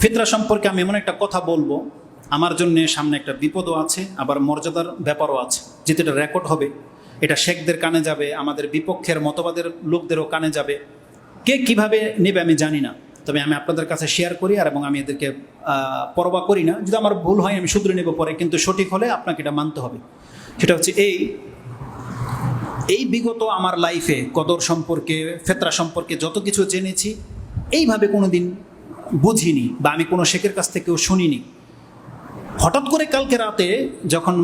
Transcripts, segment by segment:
ফিতরা সম্পর্কে আমি এমন একটা কথা বলবো, আমার জন্য সামনে একটা বিপদও আছে, আবার মর্যাদার ব্যাপারও আছে। যেহেতু এটা রেকর্ড হবে, এটা শেখদের কানে যাবে, আমাদের বিপক্ষের মতবাদের লোকদেরও কানে যাবে। কে কিভাবে নেবে আমি জানি না, তবে আমি আপনাদের কাছে শেয়ার করি আর এবং আমি এদেরকে পরোয়া করি না। যদি আমার ভুল হয় আমি শুধরে নেব পরে, কিন্তু সঠিক হলে আপনাকে এটা মানতে হবে। সেটা হচ্ছে এই বিগত আমার লাইফে কদর সম্পর্কে, ফেতরা সম্পর্কে যত কিছু জেনেছি, এইভাবে কোনো দিন বুঝিনি বা আমি কোনো শেখের কাছ থেকেও শুনিনি। হঠাৎ করে কালকে রাতে যখন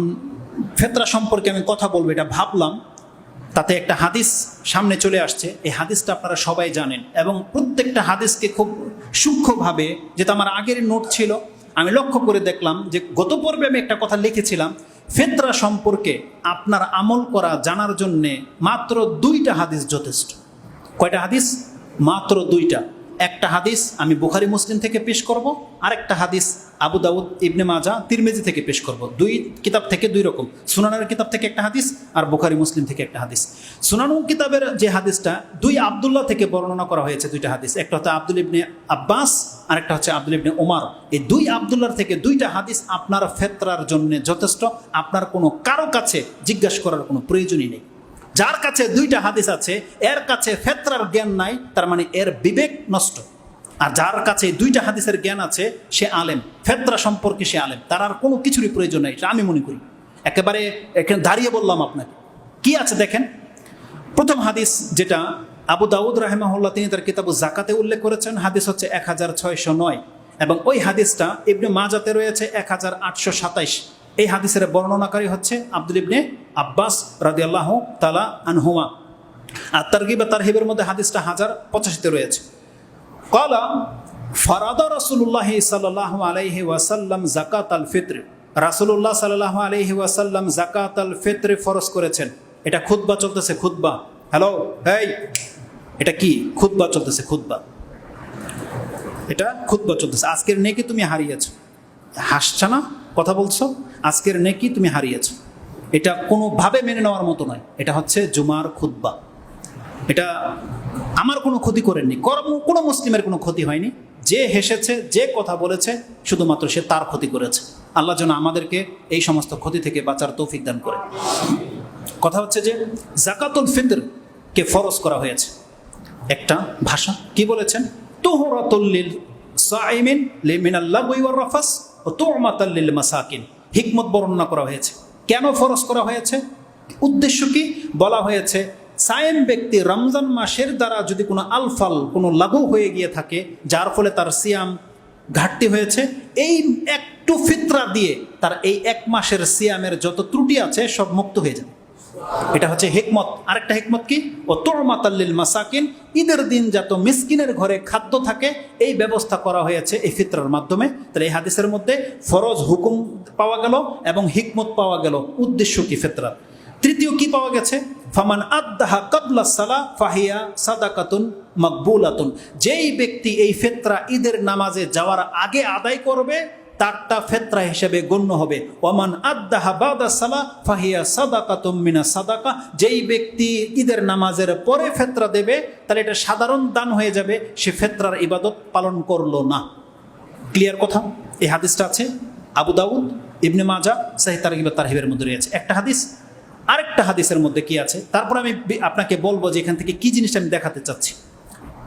ফেতরা সম্পর্কে আমি কথা বলবো এটা ভাবলাম, তাতে একটা হাদিস সামনে চলে আসছে। এই হাদিসটা আপনারা সবাই জানেন এবং প্রত্যেকটা হাদিসকে খুব সূক্ষ্মভাবে, যেটা আমার আগের নোট ছিল, আমি লক্ষ্য করে দেখলাম যে গত পর্বে আমি একটা কথা লিখেছিলাম, ফেতরা সম্পর্কে আপনার আমল করা জানার জন্যে মাত্র 2টা হাদিস যথেষ্ট। কয়টা হাদিস? মাত্র 2টা। একটা হাদিস আমি বুখারী মুসলিম থেকে পেশ করব, আরেকটা হাদিস আবু দাউদ ইবনে মাজা তিরমিজি থেকে পেশ করব। 2 কিতাব থেকে 2 রকম, সুনানের কিতাব থেকে একটা হাদিস আর বুখারী মুসলিম থেকে একটা হাদিস। সুনানুল কিতাবের যে হাদিসটা 2 আব্দুল্লাহ থেকে বর্ণনা করা হয়েছে, 2টা হাদিস, একটা হচ্ছে আব্দুল ইবনে আব্বাস আর একটা হচ্ছে আব্দুল ইবনে ওমর। এই 2 আব্দুল্লাহর থেকে 2টা হাদিস আপনার ফেতরার জন্য যথেষ্ট। আপনার কোনো কারো কাছে জিজ্ঞাসা করার কোনো প্রয়োজনই নেই। যার কাছে 2টা হাদিস আছে এর কাছে ফেতরার জ্ঞান নাই, তার মানে এর বিবেক নষ্ট। আর যার কাছে 2টা হাদিসের জ্ঞান আছে সে আলেম, ফেতরা সম্পর্কে সে আলেম, তার আর কোনো কিছুরই প্রয়োজন নাই, এটা আমি মনে করি। একেবারে এখানে দাঁড়িয়ে বললাম আপনাকে কি আছে দেখেন। প্রথম হাদিস যেটা আবু দাউদ রাহিমাহুল্লাহ তিনি তার কিতাবু জাকাতে উল্লেখ করেছেন, হাদিস হচ্ছে 1609 এবং ওই হাদিসটা ইবনে মাজাতে রয়েছে 1827। এই হাদিসের বর্ণনাকারী হচ্ছে আব্দুল ইবনে আব্বাস রাদিয়াল্লাহু তাআলা আনহুমা। আর তারগিব ওয়া তারহিবের মধ্যে হাদিসটা 1085-তে রয়েছে। ক্বালা ফারাদা রাসূলুল্লাহ সাল্লাল্লাহু আলাইহি ওয়াসাল্লাম যাকাতাল ফিত্র। রাসূলুল্লাহ সাল্লাল্লাহু আলাইহি ওয়াসাল্লাম যাকাতাল ফিত্র ফরজ করেছেন। এটা খুতবা চলতেছে, খুতবা। হ্যালো, এই এটা কি? খুতবা চলতেছে, খুতবা। এটা খুতবা চলতেছে। আজকের নেকি তুমি হারিয়েছো। হাসছ না, কথা বলছো, আজকের নেকি তুমি হারিয়েছো। এটা কোনোভাবে মেনে নেওয়ার মতো নয়। এটা হচ্ছে জুমার খুতবা। এটা আমার কোনো ক্ষতি করেননি, কোনো মুসলিমের কোনো ক্ষতি হয়নি। যে হেসেছে, যে কথা বলেছে, শুধুমাত্র সে তার ক্ষতি করেছে। আল্লাহ যেন আমাদেরকে এই সমস্ত ক্ষতি থেকে বাঁচার তৌফিক দান করে। কথা হচ্ছে যে যাকাতুল ফিতরকে ফরজ করা হয়েছে। একটা ভাষা কি বলেছেন? তুহরাতুল লিল সাইমিন মিনাল লাগওয়ি ওয়ার রাফাস ওয়া তু'মাতাল লিল মাসাকিন। হিকমত বর্ণনা করা হয়েছে। কেন ফরজ করা হয়েছে? উদ্দেশ্য কি? বলা হয়েছে সায়েম ব্যক্তি রমজান মাসের দ্বারা যদি কোনো আলফাল, কোনো লাগু হয়ে গিয়ে থাকে, যার ফলে তার সিয়াম ঘাটতি হয়েছে, এই একটু ফিতরা দিয়ে তার এই 1 মাসের সিয়ামের যত ত্রুটি আছে সব মুক্ত হয়ে যাবে। এটা হচ্ছে হিকমত। আরেকটা হিকমত কি? ও তু'মাতাল লিল মাসাকিন, ঈদের দিন যত মিসকিনের ঘরে খাদ্য থাকে এই ব্যবস্থা করা হয়েছে এই ফিতরার মাধ্যমে। তাহলে এই হাদিসের মধ্যে ফরজ হুকুম পাওয়া গেল এবং হিকমত পাওয়া গেল। উদ্দেশ্য কি ফিতরার? তৃতীয় কি পাওয়া গেছে? ফামান আদ্দাহা ক্বাবলা সালাহ ফাহিয়া সাদাকাতুন মাকবুলাতুন। যেই ব্যক্তি এই ফিতরা ঈদের নামাজে যাওয়ার আগে আদায় করবে তারটা ফিতরা হিসেবে গণ্য হবে। ওয়ামান আদ্দাহা বাদা সালাহ ফাহিয়া সাদাকাতুম মিনা সাদাকা। যেই ব্যক্তি ঈদের নামাজের পরে ফিতরা দেবে তাহলে এটা সাধারণ দান হয়ে যাবে, সে ফিতরার ইবাদত পালন করলো না। ক্লিয়ার কথা? এই হাদিসটা আছে আবু দাউদ, ইবনে মাজাহ, সহিহ তারগিব ওয়া তারহিবের মধ্যে রয়েছে। একটা হাদিস। আরেকটা হাদিসের মধ্যে কি আছে তারপর আমি আপনাকে বলবো যে এখান থেকে কি জিনিসটা আমি দেখাতে চাচ্ছি।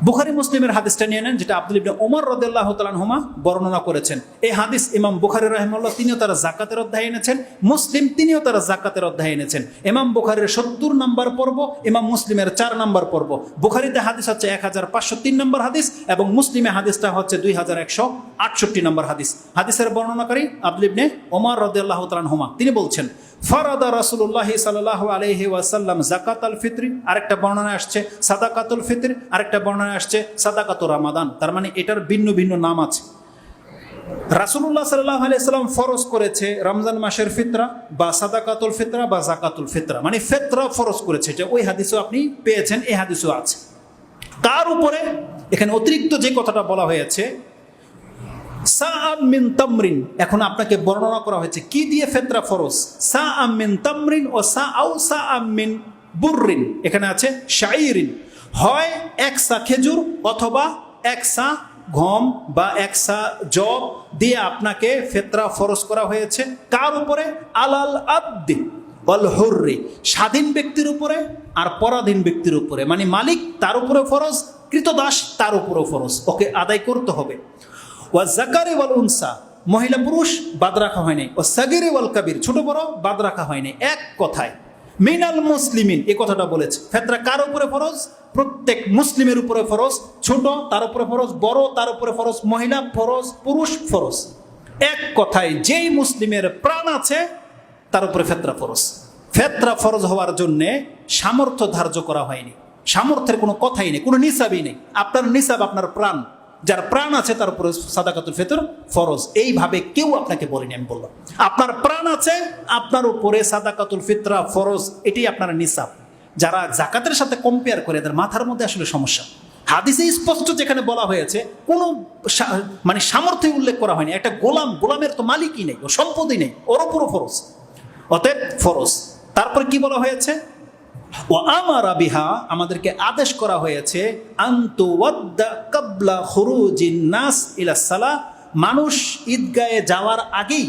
বুখারী মুসলিমের হাদিসটা নিয়ে নেন, যেটা আব্দুল ইবনে ওমর রাদিয়াল্লাহু তাআলা আনহুমা বর্ণনা করেছেন। এই হাদিস ইমাম বুখারী রাহিমাহুল্লাহ তিনিও তারা যাকাতের অধ্যায়ে এনেছেন, মুসলিম তিনিও তারা যাকাতের অধ্যায়ে এনেছেন। ইমাম বুখারীর 70 নম্বর পর্ব, ইমাম মুসলিমের 4 নম্বর পর্ব। বুখারীতে হাদিস হচ্ছে 1503 নম্বর হাদিস এবং মুসলিমে হাদিসটা হচ্ছে 2168 নম্বর হাদিস। হাদিসের বর্ণনাকারী আব্দুল ইবনে ওমর রাদিয়াল্লাহু তাআলা আনহুমা, তিনি বলছেন ফারাদা রাসূলুল্লাহ সাল্লাল্লাহু আলাইহি ওয়াসাল্লাম যাকাতাল ফিত্র। আরেকটা বর্ণনা আসছে সাদাকাতুল ফিত্র, আরেকটা বর্ণনা আসছে সাদাকাতুর রমাদান। তার মানে এটার ভিন্ন ভিন্ন নাম আছে। রাসূলুল্লাহ সাল্লাল্লাহু আলাইহি ওয়াসাল্লাম ফরজ করেছে রমজান মাসের ফিতরা বা সাদাকাতুল ফিতরা বা যাকাতুল ফিতরা, মানে ফিতরা ফরজ করেছে। এটা ওই হাদিসও আপনি পেয়েছেন, এই হাদিসও আছে। তার উপরে এখানে অতিরিক্ত যে কথাটা বলা হয়েছে সাআম মিন তামরিন, এখন আপনাকে বর্ণনা করা হয়েছে কি দিয়ে ফিতরা ফরজ। সাআম মিন তামরিন ও সাআম মিন বুররিন, এখানে আছে শাইরিন, হয় 1 সা খেজুর অথবা 1 সা গম বা একসা জব দিয়ে আপনাকে ফিতরা ফরজ করা হয়েছে। কার উপরে? আলাল আব্দি ওয়াল হুররি, স্বাধীন ব্যক্তির উপরে আর পরাধীন ব্যক্তির উপরে, মানে মালিক তার উপরে ফরজ, কৃতদাস তার উপরেও ফরজ, ওকে আদায় করতে হবে। ওয়া যাকারি ওয়াল উনসা, মহিলা পুরুষ বাদ রাখা হয়নি। ও সাগিরি ওয়াল কাবির, ছোট বড় বাদ রাখা হয়নি। এক কথায় মিনাল মুসলিমিন, এই কথাটা বলেছে। ফিতরা কার উপরে ফরজ? প্রত্যেক মুসলিমের উপরে ফরজ। ছোট তার উপরে ফরজ, বড় তার উপরে ফরজ, মহিলা ফরজ, পুরুষ ফরজ। এক কথায় যেই মুসলিমের প্রাণ আছে তার উপরে ফিতরা ফরজ। ফিতরা ফরজ হওয়ার জন্যে সামর্থ্য ধার্য করা হয়নি, সামর্থ্যের কোনো কথাই নেই, কোনো নিসাবই নেই। আপনার নিসাব আপনার প্রাণ, যার প্রাণ আছে তার উপরে সাদাকাতুল ফিতর ফরজ। এইভাবে কেউ আপনাকে বলেনি, আমি বললাম আপনার প্রাণ আছে আপনার উপরে সাদাকাতুল ফিতরা ফরজ, এটাই আপনার নিসাব। যারা জাকাতের সাথে কম্পেয়ার করে এদের মাথার মধ্যে আসলে সমস্যা। হাদিসে স্পষ্ট যেখানে বলা হয়েছে কোনো মানে সামর্থ্য উল্লেখ করা হয়নি। একটা গোলামের তো মালিকই নেই, ও সম্পদই নেই, ওর উপরও ফরজ, অতএব ফরজ। তারপরে কি বলা হয়েছে? ও আমারা বিহা, আমাদেরকে আদেশ করা হয়েছে আনতু ওয়াদ্দা কাবলা খুরুজিন নাস ইলা সালাহ, মানুষ ঈদগাহে যাওয়ার আগেই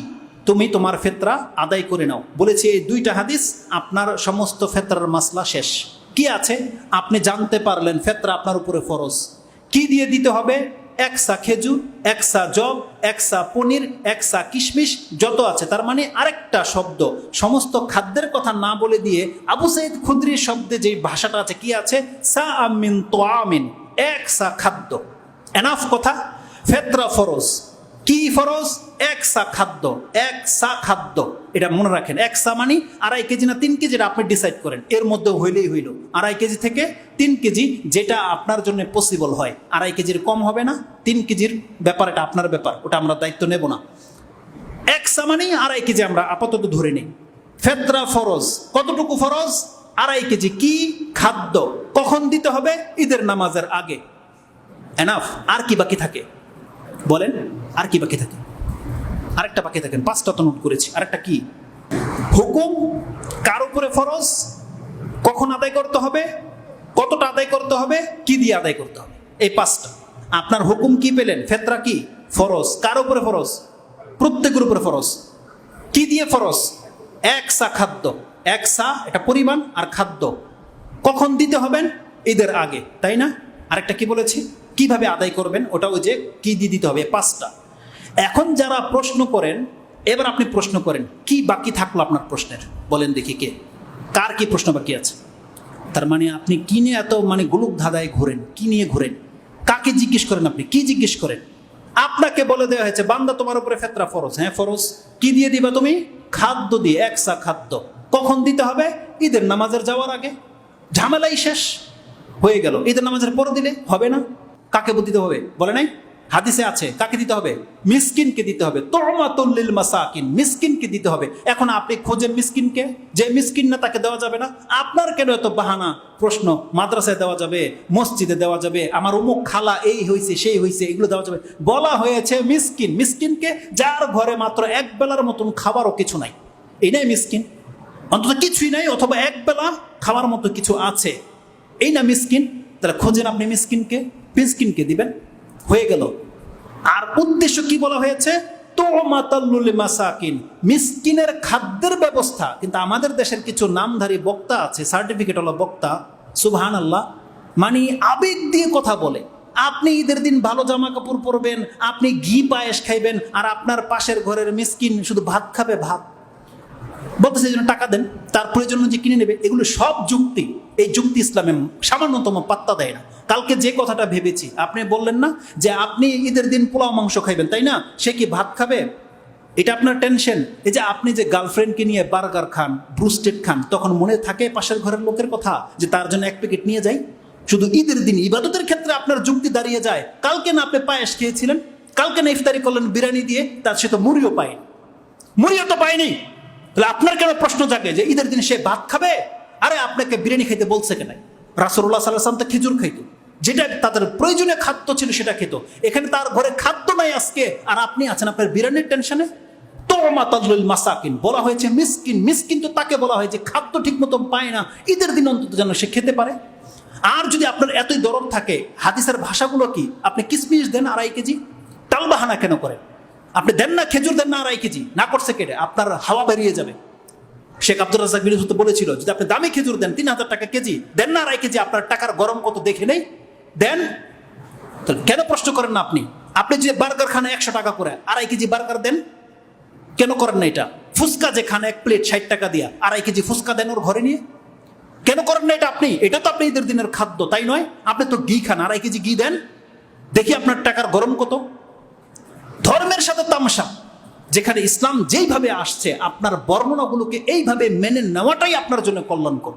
তুমি তোমার ফিতরা আদায় করে নাও। বলেছি এই দুইটা হাদিস আপনার সমস্ত ফিতরার মাসলা শেষ। কি আছে? আপনি জানতে পারলেন ফিতরা আপনার উপরে ফরজ। কি দিয়ে দিতে হবে? একসা খেজুর, একসা জব, একসা পনির, একসা কিশমিশ, যত আছে। তার মানে আরেকটা শব্দ, সমস্ত খাদ্যের কথা না বলে দিয়ে আবু সাইদ খুদরির শব্দে যে ভাষাটা আছে, কি আছে? সা আমিন তোয়ামিন, একসা খাদ্য। এনাফ কথা। ফিতরা ফরজ। কি ফরজ? একসা খাদ্য, একসা খাদ্য, এটা মনে রাখেন। একসা মানে 2.5 কেজি না 3 কেজি, এটা আপনি ডিসাইড করেন। এর মধ্যে হইলেই হইল 2.5 কেজি থেকে 3 কেজি, যেটা আপনার জন্য পসিবল হয়। 2.5 কেজির কম হবে না, 3 কেজির ব্যাপার, এটা আপনার ব্যাপার, ওটা আমরা দায়িত্ব নেব না। একসা মানে 2.5 কেজি আমরা আপাতত ধরে নিই। ফিতরা ফরজ। কতটুকু ফরজ? 2.5 কেজি। কি? খাদ্য। কখন দিতে হবে? ঈদের নামাজের আগে। এনাফ। আর কি বাকি থাকে বলেন? আর কি বাকি থাকে? আরেকটা বাকি থাকেন, 5টা তো নোট করেছি। আরেকটা কি? হুকুম কার উপরে ফরজ, কখন আদায় করতে হবে, কতটা আদায় করতে হবে, কি দিয়ে আদায় করতে হবে, এই 5টা। আপনার হুকুম কি পেলেন? ফিতরা কি? ফরজ। কার উপরে ফরজ? প্রত্যেকের উপরে ফরজ। কি দিয়ে ফরজ? একসা খাদ্য। একসা এটা পরিমাণ, আর খাদ্য কখন দিতে হবেন? ঈদের আগে, তাই না? আরেকটা কি বলেছি? কিভাবে আদায় করবেন, ওটা ওই যে কি দিয়ে দিতে হবে, 5টা। এখন যারা প্রশ্ন করেন, এবার আপনি প্রশ্ন করেন কি বাকি থাকলো আপনার প্রশ্নের, বলেন দেখি কে, কার কি প্রশ্ন বাকি আছে? তার মানে আপনি কি নিয়ে এত মানে গুলুক ধাঁধায় ঘুরেন, কি নিয়ে ঘুরেন, কাকে জিজ্ঞেস করেন, আপনি কি জিজ্ঞেস করেন? আপনাকে বলে দেওয়া হয়েছে বান্দা তোমার উপরে ফিতরা ফরজ। হ্যাঁ ফরজ। কি দিয়ে দিবা তুমি? খাদ্য দিয়ে, একসা খাদ্য। কখন দিতে হবে? ঈদের নামাজের যাওয়ার আগে। ঝামেলাই শেষ হয়ে গেল। ঈদের নামাজের পরে দিলে হবে না। কাকে দিতে হবে বলে নাই? হাদিসে আছে কাকে দিতে হবে? মিসকিনকে দিতে হবে। তুমাতুল লিল মাসাকিন, মিসকিনকে দিতে হবে। এখন আপনি খোঁজেন মিসকিনকে, যে মিসকিন না তাকে দেওয়া যাবে না। আপনার কেন এত বাহানা প্রশ্ন? মাদ্রাসায় দেওয়া যাবে, মসজিদে দেওয়া যাবে, আমার অমুক খালা এই হয়েছে সেই হয়েছে, এগুলো দেওয়া যাবে। বলা হয়েছে মিসকিন। মিসকিনকে যার ঘরে মাত্র এক বেলার মতন খাবারও কিছু নাই, এই নাই মিসকিন। অন্তত কিছুই নাই, অথবা এক বেলা খাওয়ার মতো কিছু আছে, এই না মিসকিন। তাহলে খোঁজেন আপনি মিসকিনকে, মিসকিনকে দিবেন, হয়ে গেল। আর উদ্দেশ্য কি বলা হয়েছে? তুমাতুল মাসাকিন, মিসকিনের খাদ্যের ব্যবস্থা। কিন্তু আমাদের দেশের কিছু নামধারী বক্তা আছে, সার্টিফিকেট হলো বক্তা, সুবহানাল্লাহ, মানে আবেগ দিয়ে কথা বলে। আপনি ঈদের দিন ভালো জামা কাপড় পরবেন, আপনি ঘি পায়েস খাইবেন, আর আপনার পাশের ঘরের মিসকিন শুধু ভাত খাবে, ভাত বলতেছে জন্য টাকা দেন, তার প্রয়োজন যে কিনে নেবে। এগুলো সব যুক্তি। এই যুক্তি ইসলামে সামান্যতম পাত্তা দেয় না। কালকে যে কথাটা ভেবেছি, আপনি বললেন না যে আপনি ঈদের দিন পোলাও মাংস খাইবেন, তাই না? সে কি ভাত খাবে? এটা আপনার টেনশন। এই যে আপনি যে গার্লফ্রেন্ডকে নিয়ে বার্গার খান, ব্রুস্টেড খান, তখন মনে থাকে পাশের ঘরের লোকের কথা, যে তার জন্য 1 প্যাকেট নিয়ে যাই। শুধু ঈদের দিন ইবাদতের ক্ষেত্রে আপনার যুক্তি দাঁড়িয়ে যায়। কালকে না আপনি পায়েস খেয়েছিলেন, কালকে না ইফতারি করলেন বিরিয়ানি দিয়ে, তার সে তো মুড়িও পায়নি, মুড়িও তো পায়নি। তাহলে আপনার কেন প্রশ্ন জাগে যে ঈদের দিন সে ভাত খাবে? আরে আপনাকে বিরিয়ানি খাইতে বলছে কেন? রাসূলুল্লাহ সাল্লাল্লাহু আলাইহি ওয়াসাল্লাম তো খেজুর খাইতো, যেটা তাদের প্রয়োজনীয় খাদ্য ছিল সেটা খেত। এখানে তার ঘরে খাদ্য নাই আজকে, আর আপনি আছেন আপনার বিরিয়ানির টেনশনে। তুমাতুল মাসাকিন বলা হয়েছে মিসকিন। মিসকিন তো তাকে বলা হয় যে খাদ্য ঠিক মতো পায় না, ঈদের দিন অন্তত যেন সে খেতে পারে। আর যদি আপনার এতই দরদ থাকে, হাদিসের ভাষাগুলো কি, আপনি কিসমিস দেন 2.5 কেজি, টালবাহানা কেন করেন? আপনি দেন না খেজুর, দেন না 2.5 কেজি, না করছে কেটে, আপনার হাওয়া বেরিয়ে যাবে। শেখ আব্দুর রাজ্জাক বিরুদ্ধ বলেছিল, যদি আপনি দামি খেজুর দেন 3000 টাকা কেজি, দেন না 2.5 কেজি, আপনার টাকার গরম কত দেখে নেই, দেন। কেন প্রশ্ন করেন না আপনি? আপনি যে বার্গার খান 100 টাকা করে, 2.5 কেজি বার্গার দেন, কেন করেন না এটা? ফুচকা যে খান 1 প্লেট 60 টাকা দিয়া, 2.5 কেজি ফুচকা দেন ওর ঘরে নিয়ে, কেন করেন না এটা আপনি? এটা তো আপনি ঈদের দিনের খাদ্য, তাই নয়? আপনি তো ঘি খান, 2.5 কেজি ঘি দেন, দেখি আপনার টাকার গরম কত। ধর্মের সাথে তামাশা। যেখানে ইসলাম যেইভাবে আসছে, আপনার বর্ণনাগুলোকে এইভাবে মেনে নেওয়াটাই আপনার জন্য কল্যাণকর।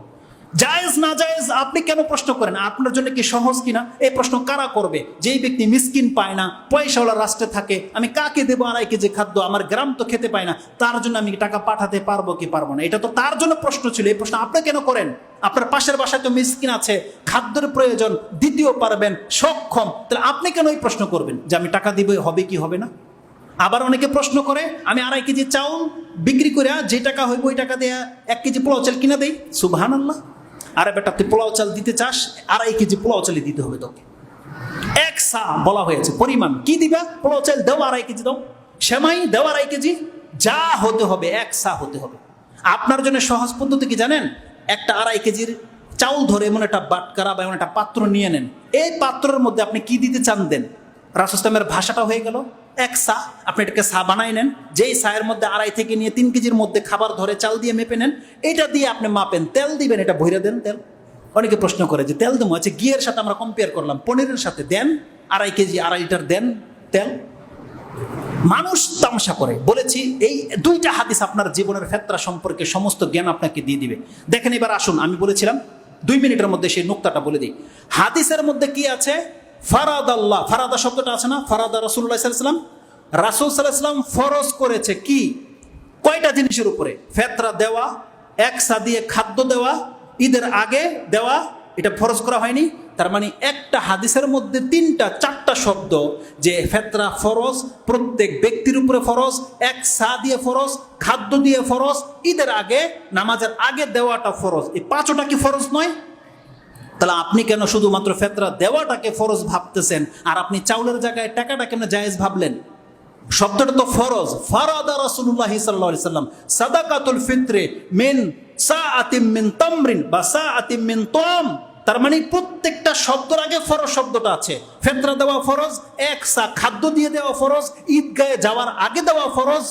জায়েজ না জায়েজ আপনি কেন প্রশ্ন করেন? আপনার জন্য কি সহজ কিনা এই প্রশ্ন কারা করবে? যেই ব্যক্তি মিসকিন পায় না, পয়সাওয়ালা রাষ্ট্রে থাকে, আমি কাকে দেবো 2.5 কেজি খাদ্য? আমার গ্রাম তো খেতে পায় না, তার জন্য আমি টাকা পাঠাতে পারবো কি পারবো না? এটা তো তার জন্য প্রশ্ন ছিল। এই প্রশ্ন আপনি কেন করেন? আপনার পাশের বাসায় তো মিসকিন আছে, খাদ্যের প্রয়োজন, দিতেও পারবেন, সক্ষম, তাহলে আপনি কেন এই প্রশ্ন করবেন যে আমি টাকা দিব হবে কি হবে না? আবার অনেকে প্রশ্ন করে, আমি 2.5 কেজি চাউল বিক্রি করে যে টাকা হইব ওই টাকা দিয়ে 1 কেজি পোলাও চাল কিনা দেই। সুবহানাল্লাহ। আরে বেটা, তুই পোলাও চাল দিতে চাস, 2.5 কেজি পোলাও চালই দিতে হবে তোকে। 1 সা বলা হয়েছে পরিমাণ, কি দিবা? পোলাও চাল দাও 2.5 কেজি দাও, সেমাই দাও 2.5 কেজি, যা হতে হবে 1 সা হতে হবে। আপনার জন্য সহজ পদ্ধতি কি জানেন? একটা 2.5 কেজির চাউল ধরে এমন একটা বাটকারা বা এমন একটা পাত্র নিয়ে নেন, এই পাত্রের মধ্যে আপনি কি দিতে চান দেন। রাসূল ইসলামের ভাষাটা হয়ে গেল 1 সা। আপনি এটাকে সা বানাই নেন, যেই সায়ের মধ্যে 2.5 থেকে নিয়ে 3 কেজির মধ্যে খাবার ধরে চাল দিয়ে মেপে নেন, এটা দিয়ে আপনি মাপেন, তেল দিবেন, এটা ভইরা দেন তেল। অনেকে প্রশ্ন করে যে তেল দেবো, আছে ঘিয়ের সাথে আমরা কম্পেয়ার করলাম, পনিরের সাথে দেন 2.5 কেজি 2.5 লিটার দেন তেল। মানুষ তামাশা করে। বলেছি এই 2টা হাদিস আপনার জীবনের ফেতরা সম্পর্কে সমস্ত জ্ঞান আপনাকে দিয়ে দিবে। দেখেন এবার আসুন, আমি বলেছিলাম 2 মিনিটের মধ্যে সেই নুকতাটা বলে দিই। হাদিসের মধ্যে কি আছে? ফারাদ আল্লাহ, ফারাদা শব্দটা আছে না, ফারাদা রাসূলুল্লাহ সাল্লাল্লাহু আলাইহি ওয়াসাল্লাম, রাসূল সাল্লাল্লাহু আলাইহি ওয়াসাল্লাম ফরজ করেছে কি? কয়টা জিনিসের উপরে? ফেতরা দেওয়া, 1 সা দিয়ে খাদ্য দেওয়া, ঈদের আগে দেওয়া, এটা ফরজ করা হয়নি। তার মানে একটা হাদিসের মধ্যে 3টা-4টা শব্দ যে ফেতরা ফরজ, প্রত্যেক ব্যক্তির উপরে ফরজ, 1 সা দিয়ে ফরজ, খাদ্য দিয়ে ফরজ, ঈদের আগে নামাজের আগে দেওয়াটা ফরজ। এই 5টা কি ফরজ নয়? তাহলে আপনি কেন শুধুমাত্র ফেতরা দেওয়াটাকে ফরজ ভাবতেছেন, আর আপনি চাউলের জায়গায় টাকাটা কেন জায়েজ ভাবলেন? শব্দটা তো ফরজ। ফারাদা রাসূলুল্লাহ সাল্লাল্লাহু আলাইহি সাল্লাম সাদাকাতুল ফিত্রে মিন সাআতিম মিন তামরিন বা সাআতিম মিন তাম। তার মানে প্রত্যেকটা শব্দের আগে ফরজ শব্দটা আছে। ফেতরা দেওয়া ফরজ, 1 সা খাদ্য দিয়ে দেওয়া ফরজ, ঈদগাহে যাওয়ার আগে দেওয়া ফরজ।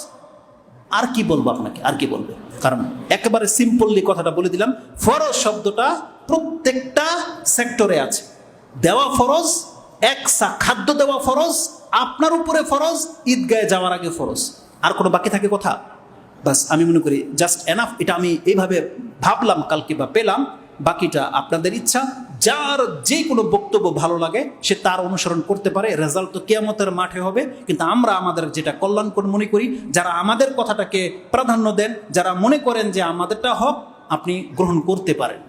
আর কি বলবো আপনাকে, আর কি বলবো? কারণ একেবারে সিম্পলি কথাটা বলে দিলাম, ফরজ শব্দটা প্রত্যেকটা সেক্টরে আছে। দেওয়া ফরজ, 1 সা খাদ্য দেওয়া ফরজ, আপনার উপরে ফরজ, ঈদগাহে যাওয়ার আগে ফরজ। আর কোনো বাকি থাকে কথা? বাস আমি মনে করি জাস্ট এনাফ। এটা আমি এইভাবে ভাবলাম কালকে বা পেলাম, বাকিটা আপনাদের ইচ্ছা। যার যে কোনো বক্তব্য ভালো লাগে সে তার অনুসরণ করতে পারে, রেজাল্ট তো কিয়ামতের মাঠে হবে। কিন্তু আমরা আমাদের যেটা কল্যাণকর মনে করি, যারা আমাদের কথাটাকে প্রাধান্য দেন, যারা মনে করেন যে আমাদেরটা হক, আপনি গ্রহণ করতে পারেন,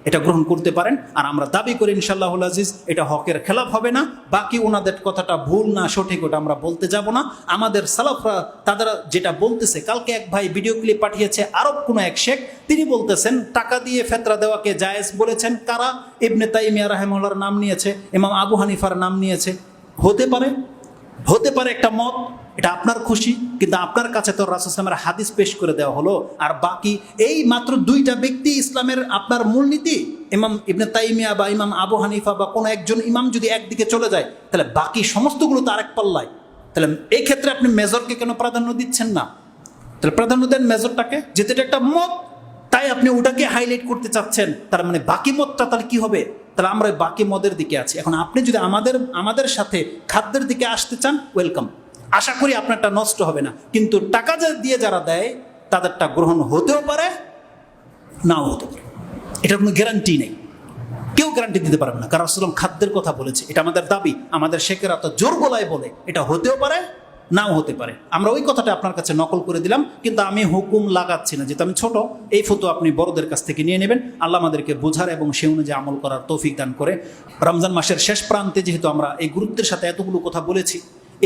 এটা গ্রহণ করতে পারেন। আর আমরা দাবি করি ইনশাআল্লাহুল আজিজ এটা হকের খেলাফ হবে না। বাকি ওনাদের কথাটা ভুল না সঠিক ওটা আমরা বলতে যাব না। আমাদের সালাফরা তারা যেটা বলতেছে, কালকে এক ভাই ভিডিও ক্লিপ পাঠিয়েছে, আরব কোনো এক শেখ, তিনি বলতেছেন টাকা দিয়ে ফেতরা দেওয়াকে জায়েজ বলেছেন কারা? ইবনে তাইমিয়া রাহিমাহুল্লাহর নাম নিয়েছে, ইমাম আবু হানিফার নাম নিয়েছে। হতে পারে, হতে পারে একটা মত, এটা আপনার খুশি, কিন্তু আপনার কাছে তো রাসূল সাল্লাল্লাহু আলাইহি ওয়াসাল্লামের হাদিস পেশ করে দেওয়া হলো। আর বাকি এই মাত্র 2টা ব্যক্তি ইসলামের আপনার মূলনীতি, ইমাম ইবনে তাইমিয়া বা ইমাম আবু হানিফা বা কোনো একজন ইমাম যদি একদিকে চলে যায়, তাহলে বাকি সমস্তগুলো তো আরেক পাল্লায়। তাহলে এই ক্ষেত্রে আপনি মেজরকে কেন প্রাধান্য দিচ্ছেন না? তাহলে প্রাধান্য দেন মেজরটাকে, যেটা একটা মত, তাই আপনি ওটাকে হাইলাইট করতে চাচ্ছেন। তার মানে বাকি মতটা তাহলে কি হবে? তাহলে আমরা বাকি মদের দিকে আছি। এখন আপনি যদি আমাদের সাথে খাদ্যের দিকে আসতে চান, ওয়েলকাম। আশা করি আপনারটা নষ্ট হবে না। কিন্তু টাকা দিয়ে যারা দেয় তাদেরটা গ্রহণ হতেও পারে, নাও হতে পারে, এটার কোনো গ্যারান্টি নেই। কেউ গ্যারান্টি দিতে পারবে না। কারণ রাসূলুল্লাহ খাদ্যের কথা বলেছে, এটা আমাদের দাবি। আমাদের শেখেরা তো জোর গলায় বলে এটা হতেও পারে, নাও হতে পারে। আমরা ওই কথাটা আপনার কাছে নকল করে দিলাম, কিন্তু আমি হুকুম লাগাচ্ছি না, যেহেতু আমি ছোট। এই ফতো আপনি বড়দের কাছ থেকে নিয়ে নেবেন। আল্লাহ আমাদেরকে বোঝার এবং সে অনুযায়ী আমল করার তৌফিক দান করে। রমজান মাসের শেষ প্রান্তে যেহেতু আমরা এই গুরুত্বের সাথে এতগুলো কথা বলেছি,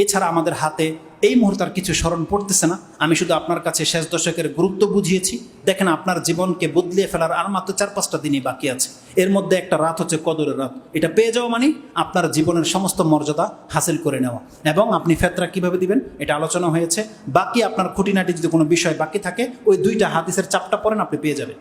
এছাড়া আমাদের হাতে এই মুহূর্তে আর কিছু স্মরণ পড়তেছে না। আমি শুধু আপনার কাছে শেষ দশকের গুরুত্ব বুঝিয়েছি। দেখেন আপনার জীবনকে বদলিয়ে ফেলার আর মাত্র 4-5টা দিনই বাকি আছে। এর মধ্যে একটা রাত হচ্ছে কদরের রাত। এটা পেয়ে যাওয়া মানে আপনার জীবনের সমস্ত মর্যাদা হাসিল করে নেওয়া। এবং আপনি ফেতরা কিভাবে দিবেন এটা আলোচনা হয়েছে। বাকি আপনার খুঁটিনাটি যদি কোনো বিষয় বাকি থাকে ওই 2টা হাদিসের চাপটা পড়েন, আপনি পেয়ে যাবেন।